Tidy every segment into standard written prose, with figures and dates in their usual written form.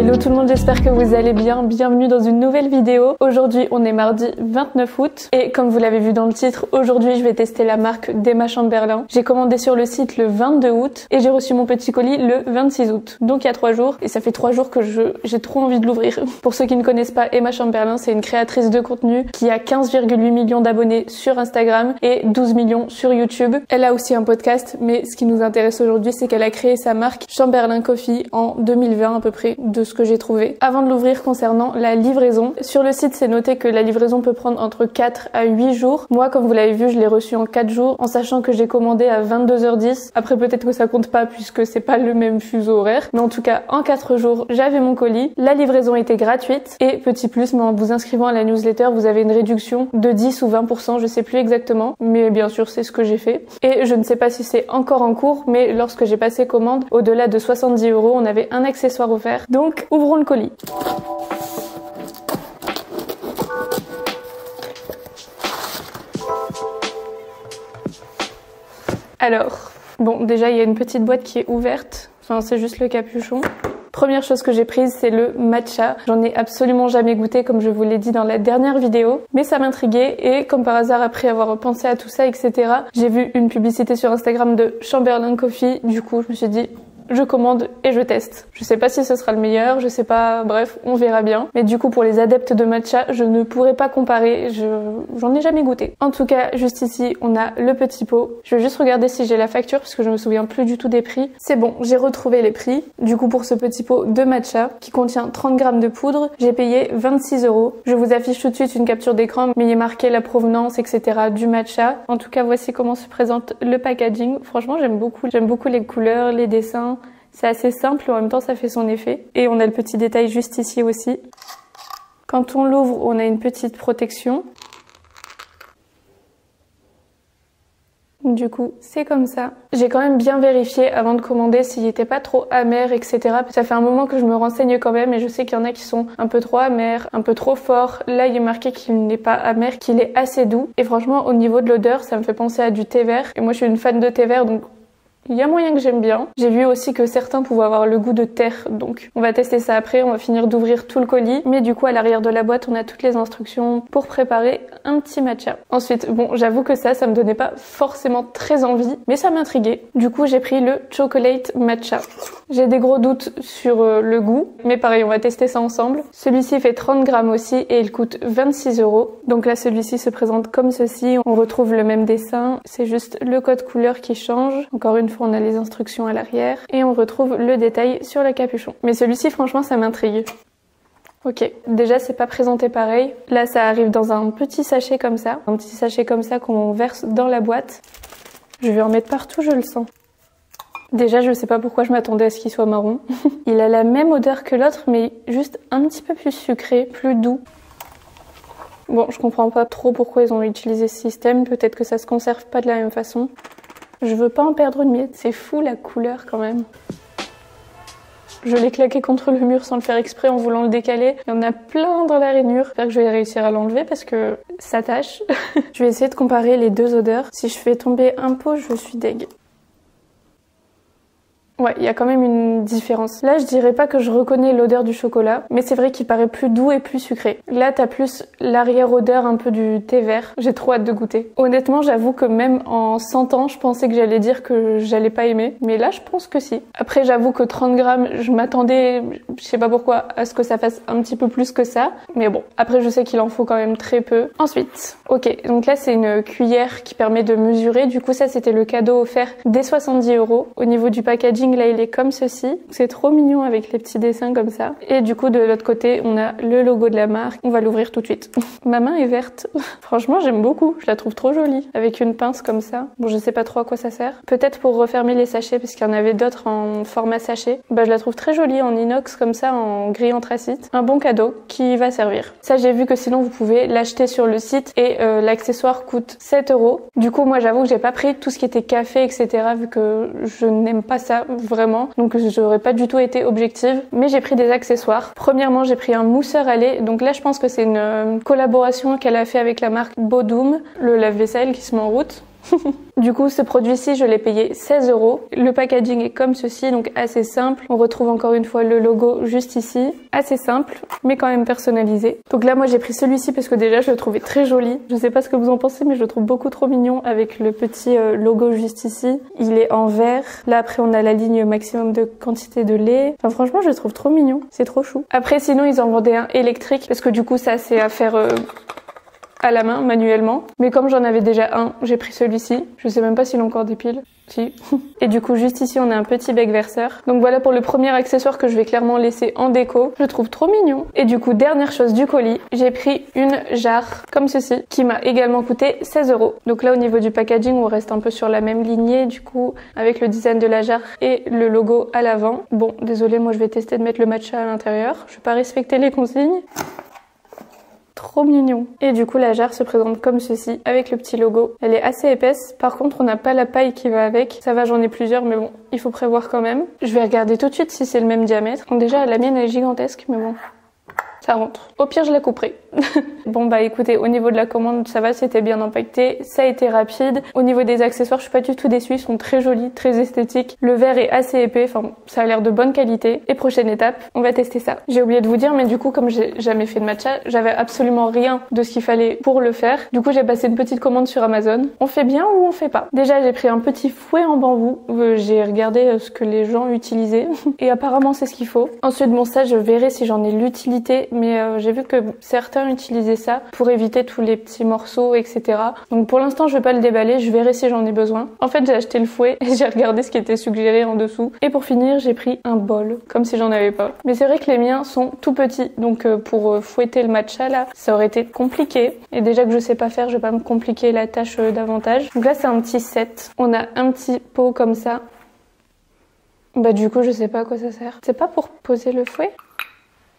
Hello tout le monde, j'espère que vous allez bien. Bienvenue dans une nouvelle vidéo. Aujourd'hui, on est mardi 29 août et comme vous l'avez vu dans le titre, aujourd'hui je vais tester la marque d'Emma Chamberlain. J'ai commandé sur le site le 22 août et j'ai reçu mon petit colis le 26 août. Donc il y a 3 jours et ça fait 3 jours que j'ai trop envie de l'ouvrir. Pour ceux qui ne connaissent pas Emma Chamberlain, c'est une créatrice de contenu qui a 15,8 millions d'abonnés sur Instagram et 12 millions sur YouTube. Elle a aussi un podcast, mais ce qui nous intéresse aujourd'hui, c'est qu'elle a créé sa marque Chamberlain Coffee en 2020 à peu près, de ce que j'ai trouvé. Avant de l'ouvrir, concernant la livraison, sur le site c'est noté que la livraison peut prendre entre 4 à 8 jours. Moi, comme vous l'avez vu, je l'ai reçu en 4 jours, en sachant que j'ai commandé à 22h10. Après peut-être que ça compte pas puisque c'est pas le même fuseau horaire, mais en tout cas en 4 jours j'avais mon colis. La livraison était gratuite et petit plus, mais en vous inscrivant à la newsletter vous avez une réduction de 10 ou 20%, je sais plus exactement, mais bien sûr c'est ce que j'ai fait. Et je ne sais pas si c'est encore en cours, mais lorsque j'ai passé commande, au-delà de 70 €, on avait un accessoire offert. Donc ouvrons le colis. Alors, bon, déjà il y a une petite boîte qui est ouverte, enfin c'est juste le capuchon. Première chose que j'ai prise, c'est le matcha. J'en ai absolument jamais goûté, comme je vous l'ai dit dans la dernière vidéo, mais ça m'intriguait et comme par hasard, après avoir pensé à tout ça, etc., j'ai vu une publicité sur Instagram de Chamberlain Coffee. Du coup, je me suis dit, je commande et je teste. Je sais pas si ce sera le meilleur, je sais pas, bref, on verra bien. Mais du coup, pour les adeptes de matcha, je ne pourrais pas comparer, j'en ai jamais goûté. En tout cas, juste ici, on a le petit pot. Je vais juste regarder si j'ai la facture parce que je me souviens plus du tout des prix. C'est bon, j'ai retrouvé les prix. Du coup, pour ce petit pot de matcha qui contient 30 grammes de poudre, j'ai payé 26 €. Je vous affiche tout de suite une capture d'écran, mais il est marqué la provenance, etc. du matcha. En tout cas, voici comment se présente le packaging. Franchement, j'aime beaucoup les couleurs, les dessins. C'est assez simple et en même temps ça fait son effet. Et on a le petit détail juste ici aussi. Quand on l'ouvre, on a une petite protection. Du coup, c'est comme ça. J'ai quand même bien vérifié avant de commander s'il n'était pas trop amer, etc. Ça fait un moment que je me renseigne quand même et je sais qu'il y en a qui sont un peu trop amers, un peu trop forts. Là, il est marqué qu'il n'est pas amer, qu'il est assez doux. Et franchement, au niveau de l'odeur, ça me fait penser à du thé vert. Et moi, je suis une fan de thé vert, donc il y a moyen que j'aime bien. J'ai vu aussi que certains pouvaient avoir le goût de terre, donc on va tester ça après, on va finir d'ouvrir tout le colis. Mais du coup, à l'arrière de la boîte, on a toutes les instructions pour préparer un petit matcha. Ensuite, bon, j'avoue que ça me donnait pas forcément très envie, mais ça m'intriguait. Du coup, j'ai pris le chocolate matcha. J'ai des gros doutes sur le goût, mais pareil, on va tester ça ensemble. Celui-ci fait 30 grammes aussi et il coûte 26 €. Donc là, celui-ci se présente comme ceci. On retrouve le même dessin, c'est juste le code couleur qui change. Encore une fois, on a les instructions à l'arrière et on retrouve le détail sur le capuchon. Mais celui-ci, franchement, ça m'intrigue. Ok, déjà c'est pas présenté pareil. Là, ça arrive dans un petit sachet comme ça. Un petit sachet comme ça qu'on verse dans la boîte. Je vais en mettre partout, je le sens. Déjà, je sais pas pourquoi je m'attendais à ce qu'il soit marron. Il a la même odeur que l'autre, mais juste un petit peu plus sucré, plus doux. Bon, je comprends pas trop pourquoi ils ont utilisé ce système. Peut-être que ça se conserve pas de la même façon. Je veux pas en perdre une miette. C'est fou la couleur quand même. Je l'ai claqué contre le mur sans le faire exprès en voulant le décaler. Il y en a plein dans la rainure. J'espère que je vais réussir à l'enlever parce que ça tâche. Je vais essayer de comparer les deux odeurs. Si je fais tomber un pot, je suis deg. Ouais, il y a quand même une différence. Là, je dirais pas que je reconnais l'odeur du chocolat, mais c'est vrai qu'il paraît plus doux et plus sucré. Là, t'as plus l'arrière-odeur un peu du thé vert. J'ai trop hâte de goûter. Honnêtement, j'avoue que même en sentant, je pensais que j'allais dire que j'allais pas aimer. Mais là, je pense que si. Après, j'avoue que 30 grammes, je m'attendais, je sais pas pourquoi, à ce que ça fasse un petit peu plus que ça. Mais bon, après, je sais qu'il en faut quand même très peu. Ensuite, ok, donc là, c'est une cuillère qui permet de mesurer. Du coup, ça, c'était le cadeau offert dès 70 €. Au niveau du packaging, là, il est comme ceci. C'est trop mignon avec les petits dessins comme ça. Et du coup, de l'autre côté, on a le logo de la marque. On va l'ouvrir tout de suite. Ma main est verte. Franchement, j'aime beaucoup. Je la trouve trop jolie. Avec une pince comme ça. Bon, je sais pas trop à quoi ça sert. Peut-être pour refermer les sachets, parce qu'il y en avait d'autres en format sachet. Bah, je la trouve très jolie en inox comme ça, en gris anthracite. Un bon cadeau qui va servir. Ça, j'ai vu que sinon, vous pouvez l'acheter sur le site et l'accessoire coûte 7 €. Du coup, moi, j'avoue que j'ai pas pris tout ce qui était café, etc. vu que je n'aime pas ça vraiment. Donc, j'aurais pas du tout été objective. Mais j'ai pris des accessoires. Premièrement, j'ai pris un mousseur à lait. Donc là, je pense que c'est une collaboration qu'elle a fait avec la marque Bodum, le lave-vaisselle qui se met en route. Du coup, ce produit-ci, je l'ai payé 16 €. Le packaging est comme ceci, donc assez simple. On retrouve encore une fois le logo juste ici. Assez simple, mais quand même personnalisé. Donc là, moi, j'ai pris celui-ci parce que déjà, je le trouvais très joli. Je sais pas ce que vous en pensez, mais je le trouve beaucoup trop mignon avec le petit logo juste ici. Il est en vert. Là, après, on a la ligne maximum de quantité de lait. Enfin, franchement, je le trouve trop mignon. C'est trop chou. Après, sinon, ils en vendaient un électrique parce que du coup, ça, c'est à faire... à la main, manuellement. Mais comme j'en avais déjà un, j'ai pris celui-ci. Je sais même pas s'il a encore des piles. Si. Et du coup, juste ici, on a un petit bec verseur. Donc voilà pour le premier accessoire que je vais clairement laisser en déco. Je le trouve trop mignon. Et du coup, dernière chose du colis, j'ai pris une jarre comme ceci, qui m'a également coûté 16 €. Donc là, au niveau du packaging, on reste un peu sur la même lignée, du coup, avec le design de la jarre et le logo à l'avant. Bon, désolé, moi je vais tester de mettre le matcha à l'intérieur. Je vais pas respecter les consignes. Trop mignon. Et du coup, la jarre se présente comme ceci, avec le petit logo. Elle est assez épaisse. Par contre, on n'a pas la paille qui va avec. Ça va, j'en ai plusieurs, mais bon, il faut prévoir quand même. Je vais regarder tout de suite si c'est le même diamètre. Donc déjà, la mienne elle est gigantesque, mais bon, ça rentre. Au pire, je la couperai. Bon bah écoutez, au niveau de la commande, ça va, c'était bien empaqueté, ça a été rapide. Au niveau des accessoires, je suis pas du tout déçue, ils sont très jolis, très esthétiques. Le verre est assez épais, enfin ça a l'air de bonne qualité. Et prochaine étape, on va tester ça. J'ai oublié de vous dire, mais du coup comme j'ai jamais fait de matcha, j'avais absolument rien de ce qu'il fallait pour le faire. Du coup j'ai passé une petite commande sur Amazon. On fait bien ou on fait pas? Déjà j'ai pris un petit fouet en bambou, j'ai regardé ce que les gens utilisaient et apparemment c'est ce qu'il faut. Ensuite bon ça je verrai si j'en ai l'utilité, mais j'ai vu que certains utilisaient ça pour éviter tous les petits morceaux, etc. Donc pour l'instant je vais pas le déballer, je verrai si j'en ai besoin. En fait j'ai acheté le fouet et j'ai regardé ce qui était suggéré en dessous. Et pour finir j'ai pris un bol, comme si j'en avais pas. Mais c'est vrai que les miens sont tout petits, donc pour fouetter le matcha là, ça aurait été compliqué. Et déjà que je sais pas faire, je vais pas me compliquer la tâche davantage. Donc là c'est un petit set. On a un petit pot comme ça. Bah du coup je sais pas à quoi ça sert. C'est pas pour poser le fouet ?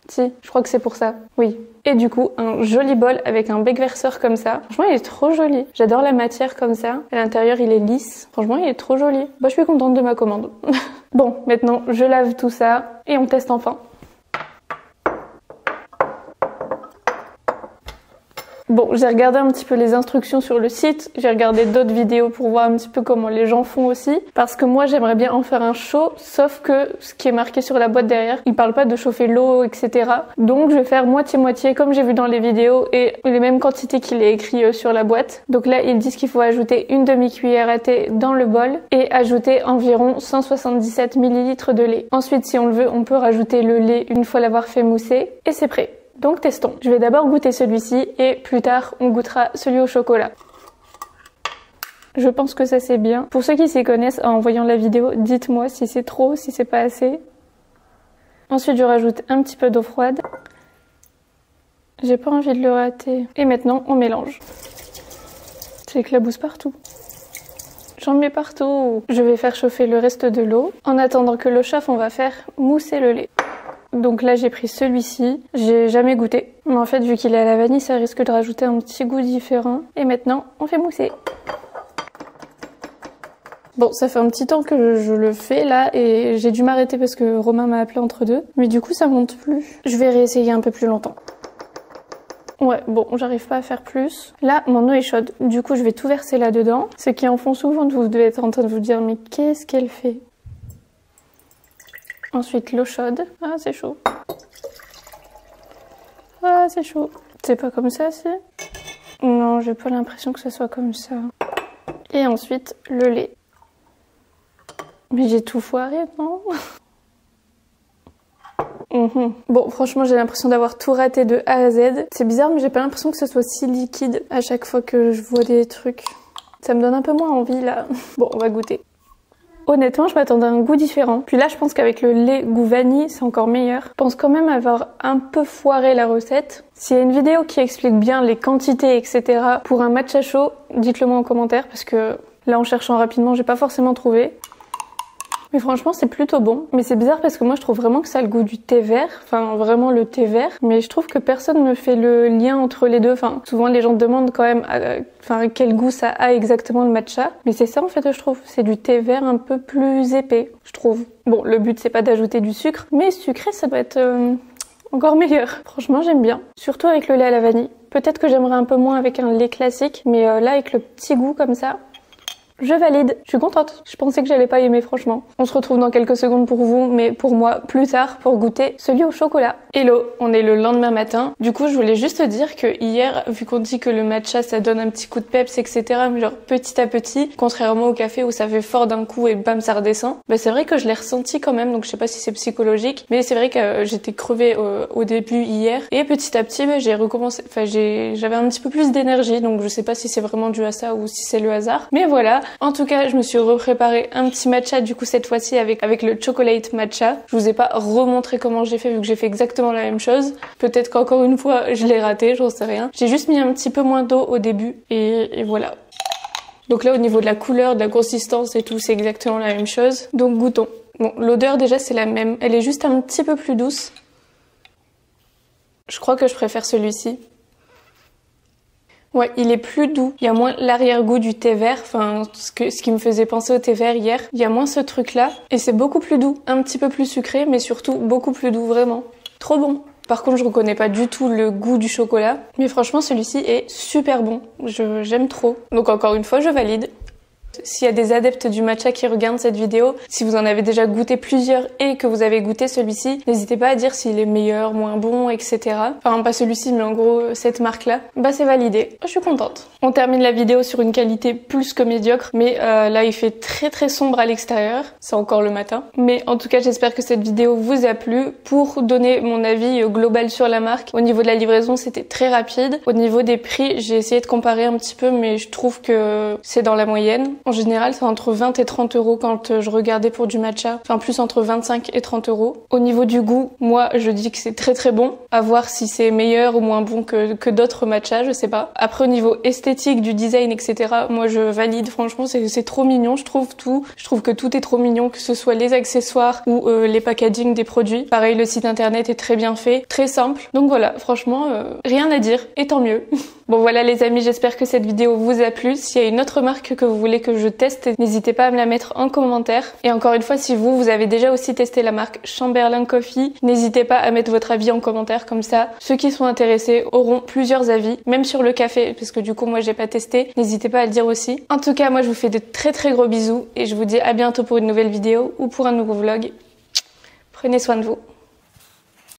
Si, je crois que c'est pour ça, oui. Et du coup, un joli bol avec un bec verseur comme ça. Franchement, il est trop joli. J'adore la matière comme ça. À l'intérieur, il est lisse. Franchement, il est trop joli. Bah, je suis contente de ma commande. Bon, maintenant, je lave tout ça et on teste enfin. Bon, j'ai regardé un petit peu les instructions sur le site, j'ai regardé d'autres vidéos pour voir un petit peu comment les gens font aussi, parce que moi j'aimerais bien en faire un chaud, sauf que ce qui est marqué sur la boîte derrière, il parle pas de chauffer l'eau, etc. Donc je vais faire moitié-moitié comme j'ai vu dans les vidéos et les mêmes quantités qu'il est écrit sur la boîte. Donc là ils disent qu'il faut ajouter une demi-cuillère à thé dans le bol et ajouter environ 177 ml de lait. Ensuite si on le veut, on peut rajouter le lait une fois l'avoir fait mousser et c'est prêt. Donc testons. Je vais d'abord goûter celui-ci et plus tard on goûtera celui au chocolat. Je pense que ça c'est bien. Pour ceux qui s'y connaissent en voyant la vidéo, dites-moi si c'est trop, si c'est pas assez. Ensuite je rajoute un petit peu d'eau froide. J'ai pas envie de le rater. Et maintenant on mélange. Ça éclabousse partout. J'en mets partout. Je vais faire chauffer le reste de l'eau. En attendant que l'eau chauffe, on va faire mousser le lait. Donc là j'ai pris celui-ci, j'ai jamais goûté. Mais en fait vu qu'il est à la vanille ça risque de rajouter un petit goût différent. Et maintenant on fait mousser. Bon ça fait un petit temps que je le fais là et j'ai dû m'arrêter parce que Romain m'a appelé entre deux. Mais du coup ça monte plus. Je vais réessayer un peu plus longtemps. Ouais, bon, j'arrive pas à faire plus. Là, mon eau est chaude. Du coup, je vais tout verser là-dedans. Ceux qui en font souvent, vous devez être en train de vous dire mais qu'est-ce qu'elle fait ? Ensuite, l'eau chaude. Ah, c'est chaud. Ah, c'est chaud. C'est pas comme ça, si? Non, j'ai pas l'impression que ce soit comme ça. Et ensuite, le lait. Mais j'ai tout foiré, non? Bon, franchement, j'ai l'impression d'avoir tout raté de A à Z. C'est bizarre, mais j'ai pas l'impression que ce soit si liquide à chaque fois que je vois des trucs. Ça me donne un peu moins envie, là. Bon, on va goûter. Honnêtement, je m'attendais à un goût différent. Puis là, je pense qu'avec le lait goût vanille, c'est encore meilleur. Je pense quand même avoir un peu foiré la recette. S'il y a une vidéo qui explique bien les quantités, etc. pour un matcha chaud, dites-le moi en commentaire parce que là, en cherchant rapidement, j'ai pas forcément trouvé. Mais franchement, c'est plutôt bon. Mais c'est bizarre parce que moi, je trouve vraiment que ça a le goût du thé vert. Enfin, vraiment le thé vert. Mais je trouve que personne me fait le lien entre les deux. Enfin, souvent, les gens demandent quand même quel goût ça a exactement le matcha. Mais c'est ça, en fait, je trouve. C'est du thé vert un peu plus épais, je trouve. Bon, le but, c'est pas d'ajouter du sucre. Mais sucré, ça doit être encore meilleur. Franchement, j'aime bien. Surtout avec le lait à la vanille. Peut-être que j'aimerais un peu moins avec un lait classique. Mais là, avec le petit goût comme ça, je valide. Je suis contente. Je pensais que j'allais pas aimer franchement. On se retrouve dans quelques secondes pour vous, mais pour moi plus tard pour goûter celui au chocolat. Hello, on est le lendemain matin. Du coup, je voulais juste te dire que hier, vu qu'on dit que le matcha ça donne un petit coup de peps, etc., mais genre petit à petit, contrairement au café où ça fait fort d'un coup et bam ça redescend, bah c'est vrai que je l'ai ressenti quand même, donc je sais pas si c'est psychologique, mais c'est vrai que j'étais crevée au début hier et petit à petit bah, j'ai recommencé, enfin j'avais un petit peu plus d'énergie, donc je sais pas si c'est vraiment dû à ça ou si c'est le hasard, mais voilà. En tout cas, je me suis repréparé un petit matcha du coup cette fois-ci avec le chocolate matcha. Je vous ai pas remontré comment j'ai fait vu que j'ai fait exactement la même chose. Peut-être qu'encore une fois je l'ai raté, j'en sais rien. J'ai juste mis un petit peu moins d'eau au début et voilà. Donc là au niveau de la couleur, de la consistance et tout, c'est exactement la même chose. Donc goûtons. Bon, l'odeur déjà c'est la même. Elle est juste un petit peu plus douce. Je crois que je préfère celui-ci. Ouais, il est plus doux. Il y a moins l'arrière-goût du thé vert, enfin ce qui me faisait penser au thé vert hier. Il y a moins ce truc-là et c'est beaucoup plus doux, un petit peu plus sucré, mais surtout beaucoup plus doux, vraiment. Trop bon. Par contre, je reconnais pas du tout le goût du chocolat, mais franchement celui-ci est super bon. J'aime trop. Donc encore une fois, je valide. S'il y a des adeptes du matcha qui regardent cette vidéo, si vous en avez déjà goûté plusieurs et que vous avez goûté celui-ci, n'hésitez pas à dire s'il est meilleur, moins bon, etc. Enfin, pas celui-ci, mais en gros, cette marque-là. Bah, c'est validé. Je suis contente. On termine la vidéo sur une qualité plus que médiocre, mais là, il fait très très sombre à l'extérieur. C'est encore le matin. Mais en tout cas, j'espère que cette vidéo vous a plu. Pour donner mon avis global sur la marque, au niveau de la livraison, c'était très rapide. Au niveau des prix, j'ai essayé de comparer un petit peu, mais je trouve que c'est dans la moyenne. En général, c'est entre 20 et 30 euros quand je regardais pour du matcha. Enfin, plus entre 25 et 30 euros. Au niveau du goût, moi, je dis que c'est très très bon. À voir si c'est meilleur ou moins bon que d'autres matchas, je sais pas. Après, au niveau esthétique, du design, etc., moi, je valide. Franchement, c'est trop mignon. Je trouve tout. Je trouve que tout est trop mignon, que ce soit les accessoires ou les packaging des produits. Pareil, le site internet est très bien fait, très simple. Donc voilà, franchement, rien à dire. Et tant mieux. Bon voilà les amis, j'espère que cette vidéo vous a plu. S'il y a une autre marque que vous voulez que je teste, n'hésitez pas à me la mettre en commentaire. Et encore une fois, si vous avez déjà aussi testé la marque Chamberlain Coffee, n'hésitez pas à mettre votre avis en commentaire, comme ça ceux qui sont intéressés auront plusieurs avis, même sur le café, parce que du coup moi j'ai pas testé, n'hésitez pas à le dire aussi. En tout cas, moi je vous fais de très très gros bisous et je vous dis à bientôt pour une nouvelle vidéo ou pour un nouveau vlog. Prenez soin de vous.